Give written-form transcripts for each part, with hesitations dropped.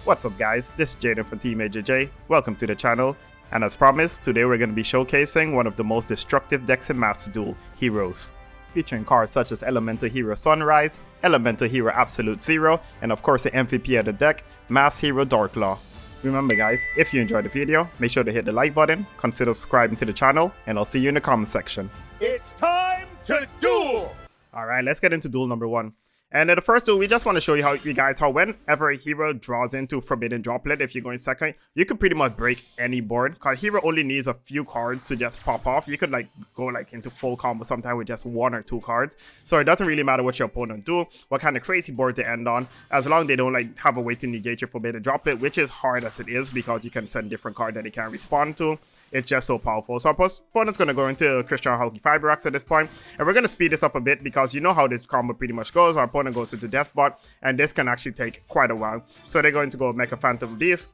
What's up guys, this is Jaden from Team AJJ. Welcome to the channel, and as promised, today we're going to be showcasing one of the most destructive decks in Master Duel, Heroes. Featuring cards such as Elemental Hero Sunrise, Elemental Hero Absolute Zero, and of course the MVP of the deck, Mass Hero Darklaw. Remember guys, if you enjoyed the video, make sure to hit the like button, consider subscribing to the channel, and I'll see you in the comment section. It's time to duel! Alright, let's get into duel number 1. And in the first duel, we just want to show you how whenever a hero draws into Forbidden Droplet, if you're going second, you can pretty much break any board. Because hero only needs a few cards to just pop off. You could go into full combo sometime with just 1 or 2 cards. So it doesn't really matter what your opponent do, what kind of crazy board they end on, as long as they don't have a way to negate your Forbidden Droplet, which is hard as it is because you can send different cards that they can respond to. It's just so powerful. So our opponent's going to go into Christian Hulky Fibrax at this point, and we're going to speed this up a bit because you know how this combo pretty much goes. Our opponent goes into Deathbot, and this can actually take quite a while. So they're going to go Mecha Phantom Beast.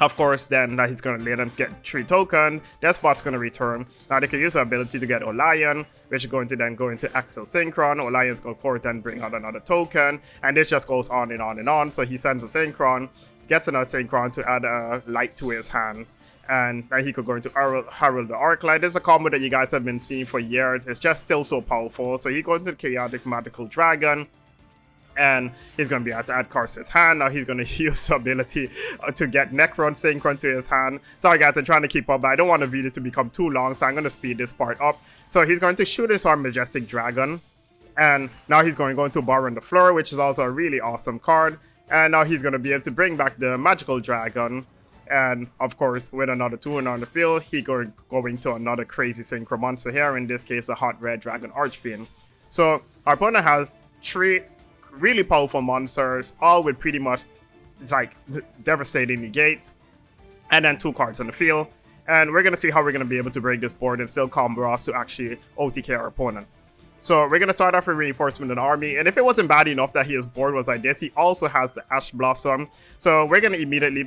Of course, then he's going to let them get 3 token. Deathbot's going to return. Now they can use the ability to get Olion, which is going to then go into Axel Synchron. Olion's going to course then bring out another token, and this just goes on and on and on. So he sends a Synchron, gets another Synchron to add a light to his hand. And then he could go into Herald the Arclight. This is a combo that you guys have been seeing for years. It's just still so powerful. So he goes into the Chaotic Magical Dragon, and he's going to be able to add cards to his hand. Now he's going to use the ability to get Necron Synchron to his hand. Sorry guys, I'm trying to keep up, but I don't want the video to become too long, so I'm going to speed this part up. So he's going to shoot his Majestic Dragon, and now he's going to go into Baron the Fleur, which is also a really awesome card. And now he's going to be able to bring back the Magical Dragon. And of course, with another 2 on the field, he going to another crazy synchro monster here, in this case, a Hot Red Dragon Archfiend. So our opponent has 3 really powerful monsters, all with pretty much devastating negates, and then 2 cards on the field. And we're going to see how we're going to be able to break this board and still combo us to actually OTK our opponent. So we're going to start off with Reinforcement in the Army, and if it wasn't bad enough that his board was like this, he also has the Ash Blossom. So we're going to immediately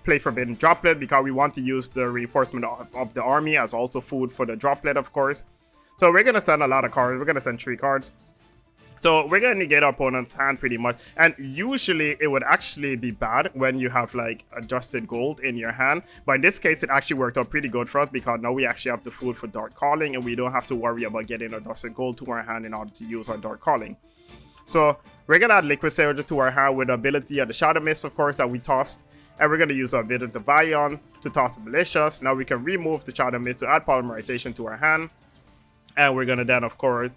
play Forbidden Droplet because we want to use the Reinforcement of the Army as also food for the Droplet, of course. So we're going to send a lot of cards. We're going to send 3 cards. So we're going to negate our opponent's hand pretty much, and usually it would actually be bad when you have adjusted gold in your hand, but in this case it actually worked out pretty good for us because now we actually have the food for Dark Calling, and we don't have to worry about getting adjusted gold to our hand in order to use our Dark Calling. So we're going to add Liquid Soldier to our hand with the ability of the Shadow Mist, of course, that we tossed, and we're going to use our Vident of Vion to toss the Malicious. Now we can remove the Shadow Mist to add Polymerization to our hand, and we're going to then, of course,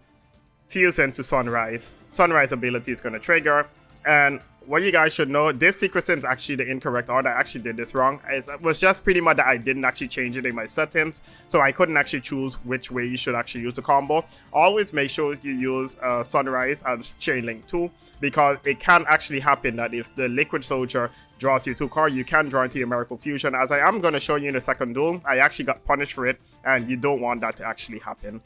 fuse into Sunrise. Sunrise ability is going to trigger, and what you guys should know, this Secret Sin is actually the incorrect order. I actually did this wrong. It was just pretty much that I didn't actually change it in my settings, so I couldn't actually choose which way you should actually use the combo. Always make sure you use Sunrise as Chain Link 2, because it can actually happen that if the Liquid Soldier draws you 2 cards, you can draw into your Miracle Fusion. As I am going to show you in the second duel, I actually got punished for it, and you don't want that to actually happen.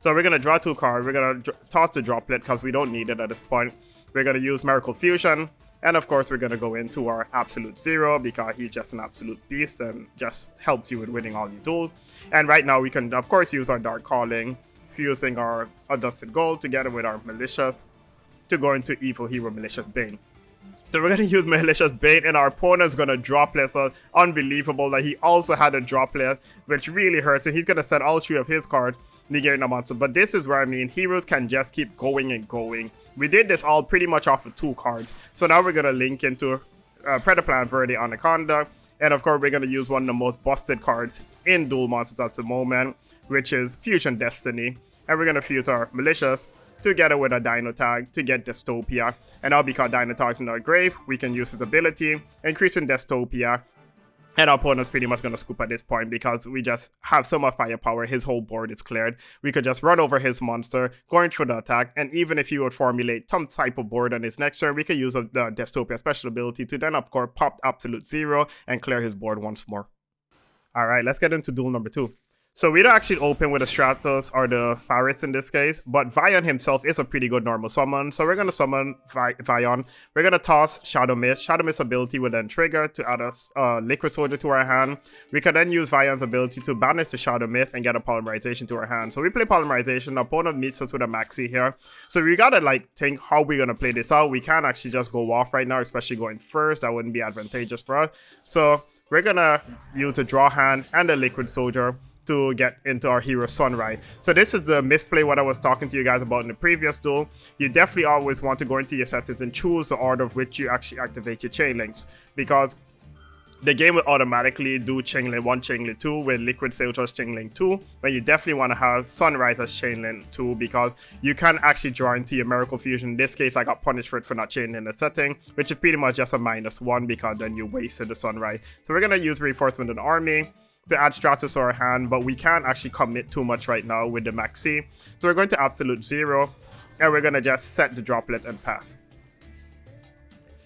So we're going to draw 2 cards, we're going to toss the Droplet because we don't need it at this point. We're going to use Miracle Fusion, and of course we're going to go into our Absolute Zero because he's just an absolute beast and just helps you with winning all your duels. And right now we can of course use our Dark Calling, fusing our Adjusted Gold together with our Malicious to go into Evil Hero Malicious Bane. So we're going to use Malicious Bane, and our opponent's going to Droplet, so unbelievable that he also had a Droplet, which really hurts, and he's going to send all 3 of his cards, negating the monster. But this is where I mean heroes can just keep going and going. We did this all pretty much off of 2 cards. So now we're going to link into Predaplant Verde Anaconda, and of course we're going to use one of the most busted cards in Duel Monsters at the moment, which is Fusion Destiny, and we're going to fuse our Malicious together with a Dino Tag to get Dystopia. And now because Dino Tag's in our grave, we can use his ability, increasing Dystopia. And our opponent's pretty much going to scoop at this point because we just have so much firepower. His whole board is cleared. We could just run over his monster, going through the attack. And even if you would formulate some type of board on his next turn, we could use the Dystopia special ability to then, of course, pop Absolute Zero and clear his board once more. Alright, let's get into duel number 2. So we don't actually open with the Stratos or the Faris in this case, but Vion himself is a pretty good normal summon. So we're going to summon Vion. We're going to toss Shadow Mist. Shadow Mist ability will then trigger to add a Liquid Soldier to our hand. We can then use Vion's ability to banish the Shadow Mist and get a Polymerization to our hand. So we play Polymerization. Our opponent meets us with a Maxi here. So we got to like think how we're going to play this out. We can't actually just go off right now, especially going first. That wouldn't be advantageous for us. So we're going to use the draw hand and the Liquid Soldier to get into our hero Sunrise. So this is the misplay what I was talking to you guys about in the previous duel. You definitely always want to go into your settings and choose the order of which you actually activate your chain links, because the game will automatically do chain link 1, chain link 2 with Liquid Soldier chain link 2, but you definitely want to have Sunrise as chain link 2 because you can actually draw into your Miracle Fusion. In this case, I got punished for it for not changing the setting, which is pretty much just a -1 because then you wasted the Sunrise. So we're going to use Reinforcement in the Army to add Stratos to our hand, but we can't actually commit too much right now with the Maxi. So we're going to Absolute Zero, and we're going to just set the droplet and pass.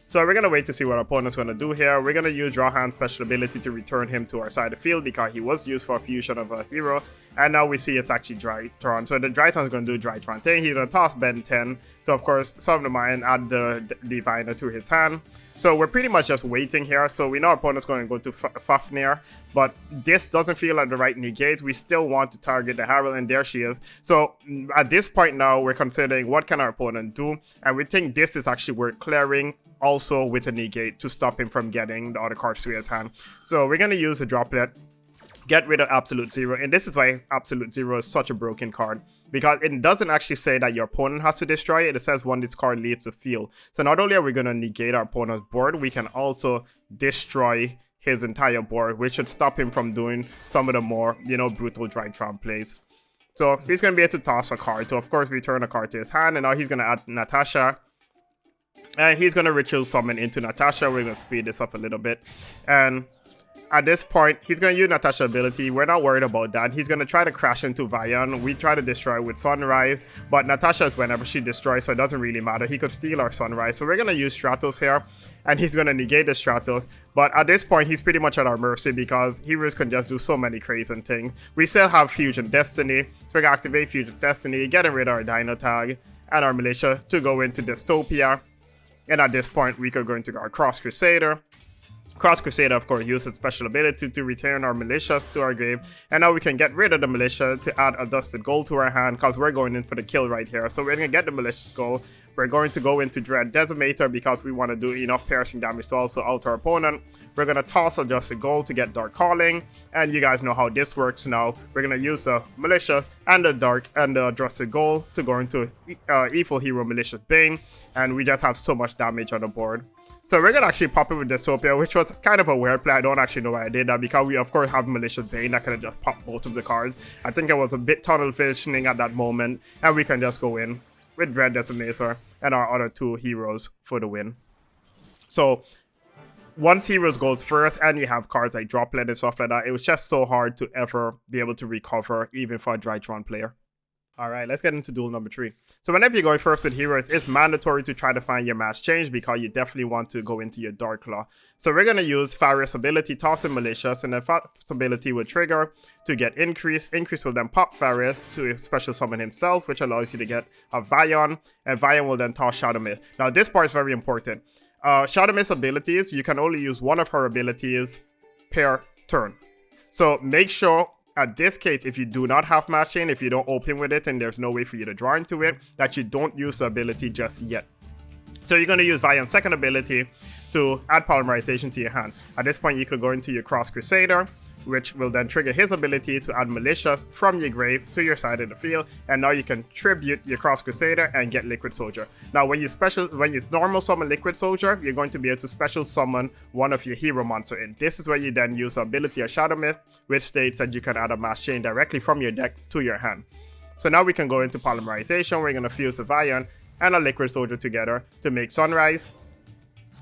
So we're going to wait to see what our opponent's going to do here. We're going to use Draw Hand special ability to return him to our side of the field because he was used for a fusion of a hero. And now we see it's actually Drytron. So the Drytron is going to do Drytron thing. He's going to toss Ben 10 to, of course, summon the mine and add the Diviner to his hand. So we're pretty much just waiting here. So we know our opponent's going to go to Fafnir, but this doesn't feel like the right negate. We still want to target the Herald, and there she is. So at this point now, we're considering what can our opponent do, and we think this is actually worth clearing also with a negate to stop him from getting the other cards to his hand. So we're going to use the droplet, get rid of Absolute Zero, and this is why Absolute Zero is such a broken card, because it doesn't actually say that your opponent has to destroy it. It says when this card leaves the field. So not only are we going to negate our opponent's board, we can also destroy his entire board, which should stop him from doing some of the more, brutal Drytron plays. So he's going to be able to toss a card to, of course, return a card to his hand, and now he's going to add Natasha. And he's going to Ritual Summon into Natasha. We're going to speed this up a little bit. And at this point, he's going to use Natasha's ability. We're not worried about that. He's going to try to crash into Vion. We try to destroy with Sunrise, but Natasha is whenever she destroys, so it doesn't really matter. He could steal our Sunrise. So we're going to use Stratos here, and he's going to negate the Stratos. But at this point, he's pretty much at our mercy because heroes can just do so many crazy things. We still have Fusion Destiny, so we're going to activate Fusion Destiny, getting rid of our Dino Tag and our Militia to go into Dystopia. And at this point, we could go into our Cross Crusader. Cross Crusader, of course, uses special ability to return our militias to our grave. And now we can get rid of the militia to add a Dusted Gold to our hand because we're going in for the kill right here. So we're going to get the militia gold. We're going to go into Dread Decimator because we want to do enough piercing damage to also out our opponent. We're going to toss a Dusted Gold to get Dark Calling. And you guys know how this works now. We're going to use the militia and the Dark and the Dusted Gold to go into Evil Hero Malicious Bane. And we just have so much damage on the board. So we're going to actually pop it with Dystopia, which was kind of a weird play. I don't actually know why I did that because we, of course, have Malicious Bane that could have just popped both of the cards. I think it was a bit tunnel visioning at that moment, and we can just go in with Dread Decimator and our other two heroes for the win. So once heroes goes first and you have cards like Droplet and stuff like that, it was just so hard to ever be able to recover, even for a Drytron player. Alright, let's get into duel number 3. So whenever you're going first with heroes, it's mandatory to try to find your mass change because you definitely want to go into your Dark Claw. So we're going to use Faris ability, tossing Malicious, and then Faris ability will trigger to get Increase. Increase will then pop Faris to special summon himself, which allows you to get a Vion, and Vion will then toss Shadow Mist. Now this part is very important. Shadow Mist abilities, you can only use one of her abilities per turn. So make sure, at this case, if you do not have Mass Chain, if you don't open with it and there's no way for you to draw into it, that you don't use the ability just yet. So you're going to use Vion's second ability to add Polymerization to your hand. At this point, you could go into your Cross Crusader, which will then trigger his ability to add Militias from your grave to your side of the field, and now you can tribute your Cross Crusader and get Liquid Soldier. Now when you normal summon Liquid Soldier, you're going to be able to special summon one of your hero monster in. This is where you then use the ability of Shadow Mist, which states that you can add a Mass Chain directly from your deck to your hand. So now we can go into Polymerization. We're going to fuse the Vion and a Liquid Soldier together to make Sunrise.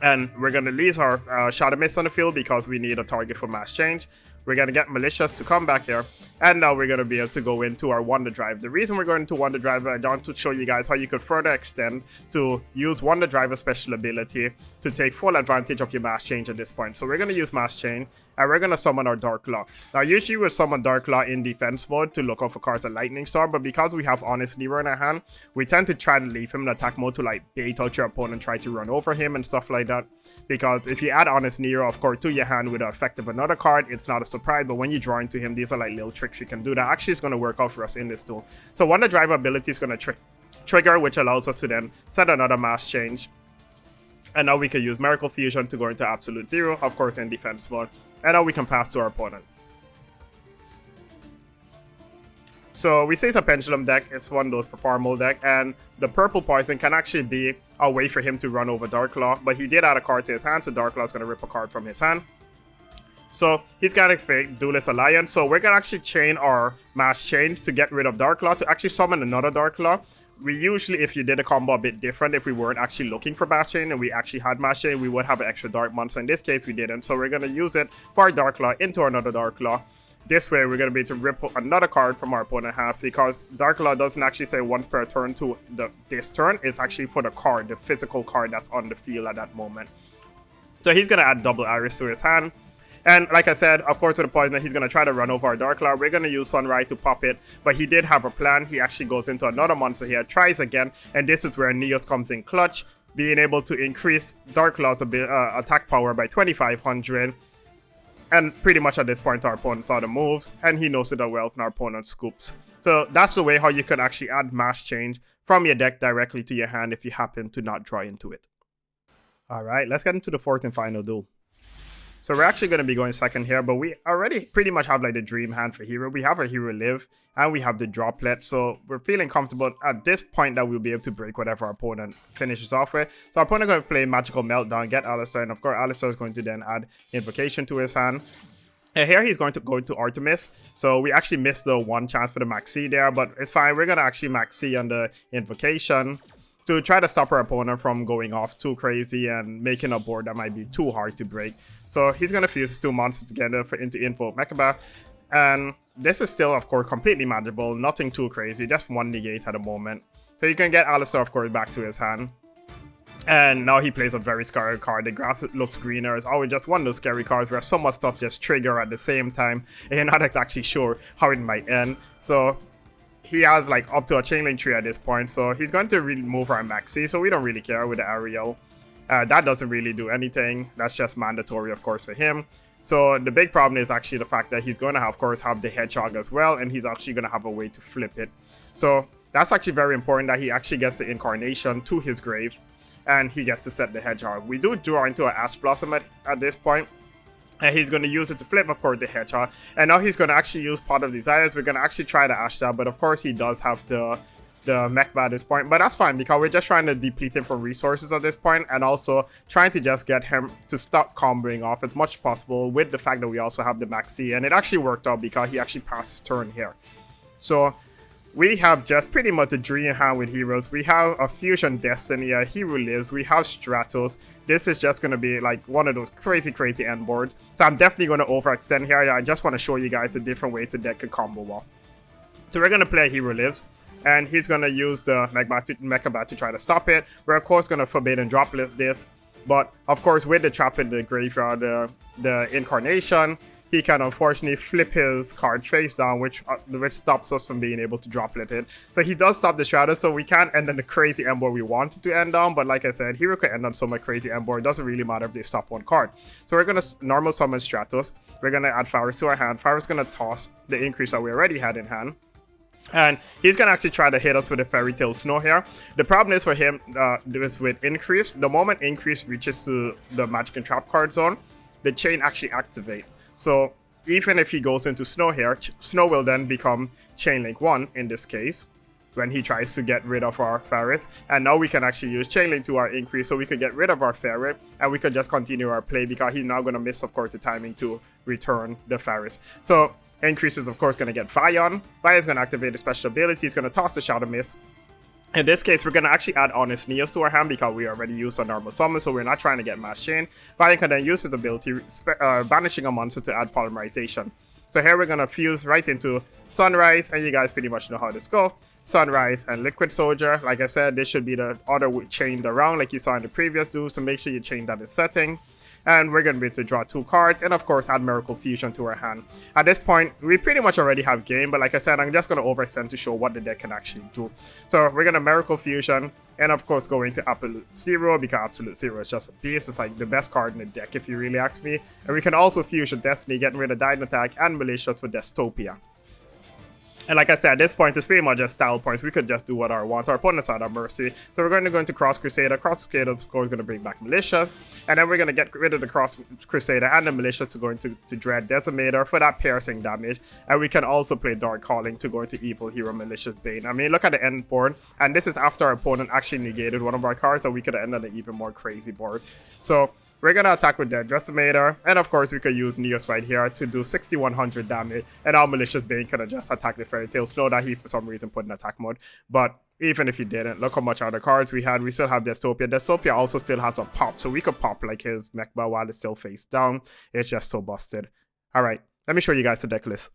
And we're going to leave our Shadow Mist on the field because we need a target for Mass Change. We're going to get Malicious to come back here. And now we're going to be able to go into our Wonder Drive. The reason we're going into Wonder Drive, I want to show you guys how you could further extend to use Wonder Drive's special ability to take full advantage of your Mass Change at this point. So we're going to use Mass Change, and we're going to summon our Dark Claw. Now, usually we'll summon Dark Claw in defense mode to look out for cards like Lightning Storm, but because we have Honest Nero in our hand, we tend to try to leave him in attack mode to like bait out your opponent, try to run over him and stuff like that. Because if you add Honest Nero, of course, to your hand with the effect of another card, it's not a surprise, but when you draw into him, these are like little tricks you can do that actually is going to work out for us in this duel. So Wonder Drive ability is going to trigger, which allows us to then set another Mass Change. And now we can use Miracle Fusion to go into Absolute Zero, of course in defense mode. And now we can pass to our opponent. So we say it's a Pendulum deck, it's one of those performable deck, and the purple poison can actually be a way for him to run over Dark Claw, but he did add a card to his hand, so Dark Claw is going to rip a card from his hand. So he's got a fake Duelist Alliance, so we're going to actually chain our Mass Change to get rid of Dark Claw to actually summon another Dark Claw. We usually, if you did a combo a bit different, if we weren't actually looking for Mass Chain and we actually had Mass Chain, we would have an extra Dark Monster. In this case, we didn't, so we're going to use it for our Dark Claw into another Dark Claw. This way, we're going to be able to rip another card from our opponent half, because Dark Claw doesn't actually say once per turn to this turn. It's actually for the card, the physical card that's on the field at that moment. So he's going to add double Iris to his hand. And like I said, of course, with the poison, he's going to try to run over our Dark Claw. We're going to use Sunrise to pop it, but he did have a plan. He actually goes into another monster here, tries again, and this is where Neos comes in clutch, being able to increase Dark Claw's attack power by 2500. And pretty much at this point, our opponent saw the moves, and he knows it well, and our opponent scoops. So that's the way how you could actually add Mass Change from your deck directly to your hand if you happen to not draw into it. Alright, let's get into the fourth and final duel. So we're actually going to be going second here, but we already pretty much have like the dream hand for Hero. We have a Hero Live, and we have the Droplet, so we're feeling comfortable at this point that we'll be able to break whatever our opponent finishes off with. So our opponent is going to play Magical Meltdown, get Alistar, and of course Alistar is going to then add Invocation to his hand. And here he's going to go to Artemis, so we actually missed the one chance for the Max C there, but it's fine. We're going to actually Max C on the Invocation to try to stop our opponent from going off too crazy and making a board that might be too hard to break. So he's going to fuse his two monsters together into Invoke Mechaba. And this is still, of course, completely manageable. Nothing too crazy. Just one negate at the moment. So you can get Alistar, of course, back to his hand. And now he plays a very scary card. The grass looks greener. It's always just one of those scary cards where so much stuff just trigger at the same time. And you're not actually sure how it might end. So he has like up to a Chainlink tree at this point. So he's going to remove our Maxi. So we don't really care with the Ariel. That doesn't really do anything. That's just mandatory, of course, for him. So the big problem is actually the fact that he's going to, of course, have the Hedgehog as well, and he's actually going to have a way to flip it. So that's actually very important that he actually gets the Incarnation to his grave, and he gets to set the Hedgehog. We do draw into an Ash Blossom at this point, and he's going to use it to flip, of course, the Hedgehog. And now he's going to actually use Pot of Desires. We're going to actually try the Ash Stab, but of course he does have the Mechba at this point, but that's fine because we're just trying to deplete him from resources at this point, and also trying to just get him to stop comboing off as much as possible with the fact that we also have the Maxi, and it actually worked out because he actually passed his turn here. So we have just pretty much the dream hand with heroes. We have a Fusion Destiny, a Hero Lives, we have Stratos. This is just going to be like one of those crazy end boards. So I'm definitely going to overextend here. I just want to show you guys the different ways the deck could combo off. So we're going to play Hero Lives, and he's going to use the Mechaba to try to stop it. We're of course going to Forbidden Droplet this, but of course with the trap in the graveyard, the Incarnation, he can unfortunately flip his card face down, which stops us from being able to Droplet it. So he does stop the Shadow, so we can't end on the crazy end board we wanted to end on, but like I said, Hero could end on so much crazy end board. It doesn't really matter if they stop one card. So we're going to normal summon Stratos. We're going to add Faris to our hand. Faris is going to toss the increase that we already had in hand. And he's going to actually try to hit us with a Fairy Tale Snow here. The problem is for him, is with Increase. The moment Increase reaches to the Magic and Trap card zone, the chain actually activates. So even if he goes into Snow here, Snow will then become Chainlink 1 in this case, when he tries to get rid of our Faris. And now we can actually use Chainlink to our Increase, so we could get rid of our Ferret, and we could just continue our play because he's now going to miss, of course, the timing to return the Faris. So Increase is, of course, going to get Vion. Vion is going to activate the special ability. He's going to toss the Shadow Mist. In this case, we're going to actually add Honest Neos to our hand because we already used a normal summon, so we're not trying to get Mass Chain. Valiant can then use his ability, banishing a monster to add Polymerization. So here we're going to fuse right into Sunrise, and you guys pretty much know how this goes. Sunrise and Liquid Soldier. Like I said, this should be the order chained around like you saw in the previous duel, so make sure you change that in setting. And we're going to be able to draw 2 cards, and of course add Miracle Fusion to our hand. At this point, we pretty much already have game, but like I said, I'm just going to overextend to show what the deck can actually do. So we're going to Miracle Fusion, and of course go into Absolute Zero, because Absolute Zero is just a beast. It's like the best card in the deck if you really ask me. And we can also Fusion Destiny, getting rid of Dino Attack and Malicious for Dystopia. And like I said, at this point, it's pretty much just style points. We could just do what I want. Our opponent's at our mercy. So we're going to go into Cross Crusader. Cross Crusader, of course, is going to bring back Militia. And then we're going to get rid of the Cross Crusader and the Militia to go into Dread Decimator for that piercing damage. And we can also play Dark Calling to go into Evil Hero Malicious Bane. I mean, look at the end board. And this is after our opponent actually negated one of our cards, so we could end on an even more crazy board. So we're going to attack with Dead Decimator, and of course we could use Neos right here to do 6100 damage, and our Malicious Bane could have just attacked the Fairy Tail Snow that he for some reason put in attack mode. But even if he didn't, look how much other cards we had. We still have Dystopia. Dystopia also still has a pop, so we could pop like his Mechba while it's still face down. It's just so busted. Alright, let me show you guys the deck list.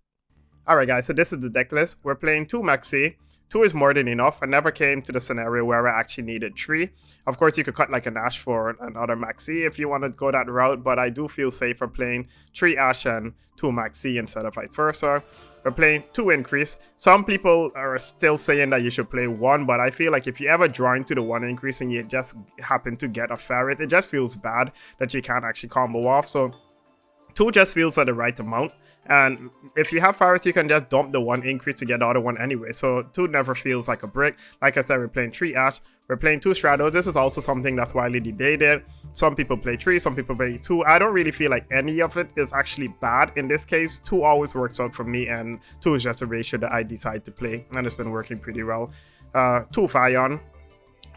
Alright guys, so this is the deck list. We're playing 2 Maxi. 2 is more than enough. I never came to the scenario where I actually needed 3. Of course, you could cut like an Ash for another Maxi if you want to go that route, but I do feel safer playing 3 Ash and 2 Maxi instead of vice versa. We're playing 2 Increase. Some people are still saying that you should play 1, but I feel like if you ever draw into the 1 Increase and you just happen to get a Ferret, it just feels bad that you can't actually combo off. So 2 just feels like the right amount. And if you have Ferrets, you can just dump the 1 Increase to get the other one anyway. So 2 never feels like a brick. Like I said, we're playing 3 Ash. We're playing 2 Stratos. This is also something that's widely debated. Some people play 3, some people play 2. I don't really feel like any of it is actually bad in this case. 2 always works out for me, and 2 is just a ratio that I decide to play, and it's been working pretty well. 2 Fion,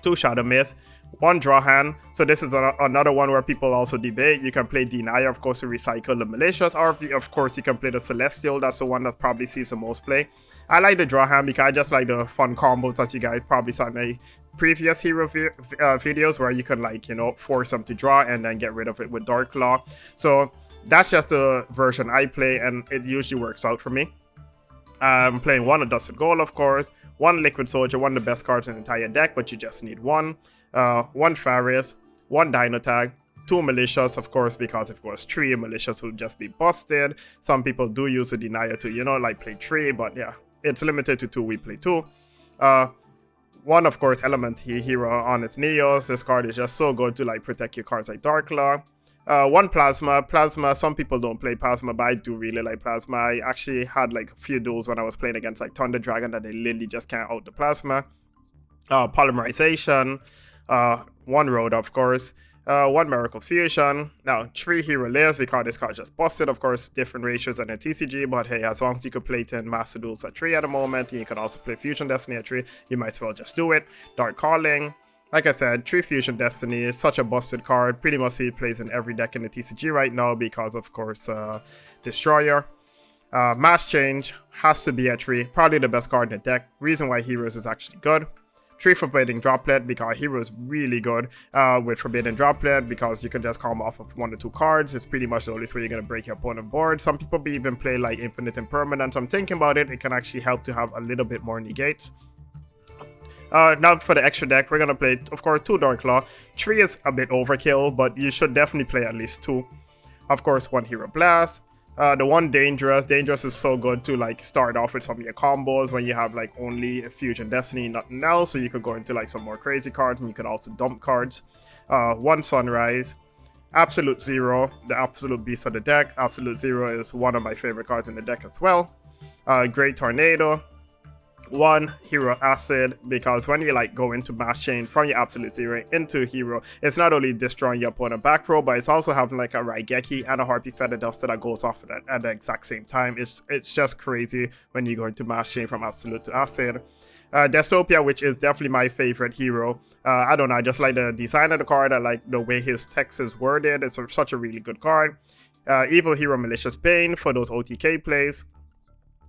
2 Shadow Mist, 1 draw hand. So this is another one where people also debate. You can play Denier, of course, to recycle the Malicious, or of course you can play the Celestial. That's the one that probably sees the most play. I like the draw hand because I just like the fun combos that you guys probably saw in my previous hero videos, where you can, like, you know, force them to draw and then get rid of it with Dark Claw. So that's just the version I play, and it usually works out for me. I'm playing 1 Adjusted Goal, of course, 1 Liquid Soldier, 1 of the best cards in the entire deck, but you just need 1. 1 Faris, 1 Dino Tag, 2 Malicious, of course, because if it was 3, Malicious would just be busted. Some people do use the Denier to, you know, like play 3, but yeah, it's limited to 2, we play 2. 1, of course, Element Hero on its Neos. This card is just so good to, like, protect your cards like Dark Claw. 1 Plasma. Some people don't play Plasma, but I do really like Plasma. I actually had like a few duels when I was playing against like Thunder Dragon that they literally just can't out the Plasma. Polymerization. 1 Road, of course. 1 Miracle Fusion. Now 3 Hero Layers because this card just busted. Of course, different ratios than a TCG, but hey, as long as you could play 10 Master Duels at 3 at the moment, and you can also play Fusion Destiny at 3, you might as well just do it. Dark Calling. Like I said, 3 Fusion Destiny is such a busted card. Pretty much it plays in every deck in the TCG right now because, of course, Destroyer. Mass Change has to be at 3. Probably the best card in the deck. Reason why Heroes is actually good. 3 Forbidden Droplet because Hero is really good with Forbidden Droplet because you can just combo off of 1 or 2 cards. It's pretty much the only way you're going to break your opponent board. Some people even play like Infinite Impermanence. I'm thinking about it. It can actually help to have a little bit more negates. Now for the extra deck, we're going to play, of course, 2 Dark Claw. 3 is a bit overkill, but you should definitely play at least 2. Of course, 1 Hero Blast. The 1 Dangerous. Dangerous is so good to, like, start off with some of your combos when you have like only Fusion Destiny, nothing else. So you could go into like some more crazy cards, and you could also dump cards. 1 Sunrise. Absolute Zero, the absolute beast of the deck. Absolute Zero is one of my favorite cards in the deck as well. Great Tornado. 1 Hero Acid, because when you like go into Mass Chain from your Absolute Zero into Hero, it's not only destroying your opponent back row, but it's also having like a Raigeki and a Harpy Feather Duster that goes off at the exact same time. It's just crazy when you go into Mass Chain from Absolute to Acid. Dystopia, which is definitely my favorite hero. I don't know, I just like the design of the card. I like the way his text is worded. It's such a really good card. Evil Hero Malicious Bane for those OTK plays.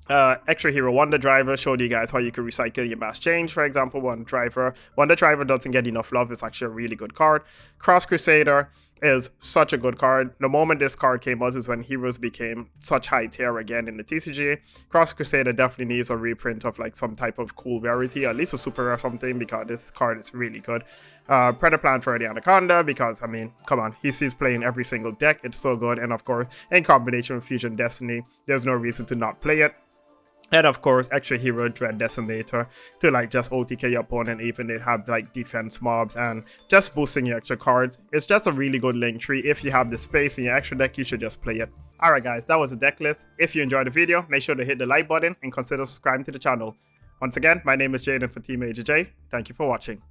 Extra Hero Wonder Driver showed you guys how you could recycle your mass change, for example. Wonder Driver doesn't get enough love. It's actually a really good card. Cross Crusader is such a good card. The moment this card came out is when heroes became such high tier again in the TCG. Cross Crusader definitely needs a reprint of like some type of cool rarity, at least a super rare or something, because this card is really good. Predaplan for the Anaconda, because I mean, come on, he's playing every single deck. It's so good, and of course, in combination with Fusion Destiny, there's no reason to not play it. And of course, Extra Hero Dread Decimator to like just OTK your opponent, even they have like defense mobs and just boosting your extra cards. It's just a really good link tree. If you have the space in your extra deck, you should just play it. Alright guys, that was the deck list. If you enjoyed the video, make sure to hit the like button and consider subscribing to the channel. Once again, my name is Jaden for Team AJJ. Thank you for watching.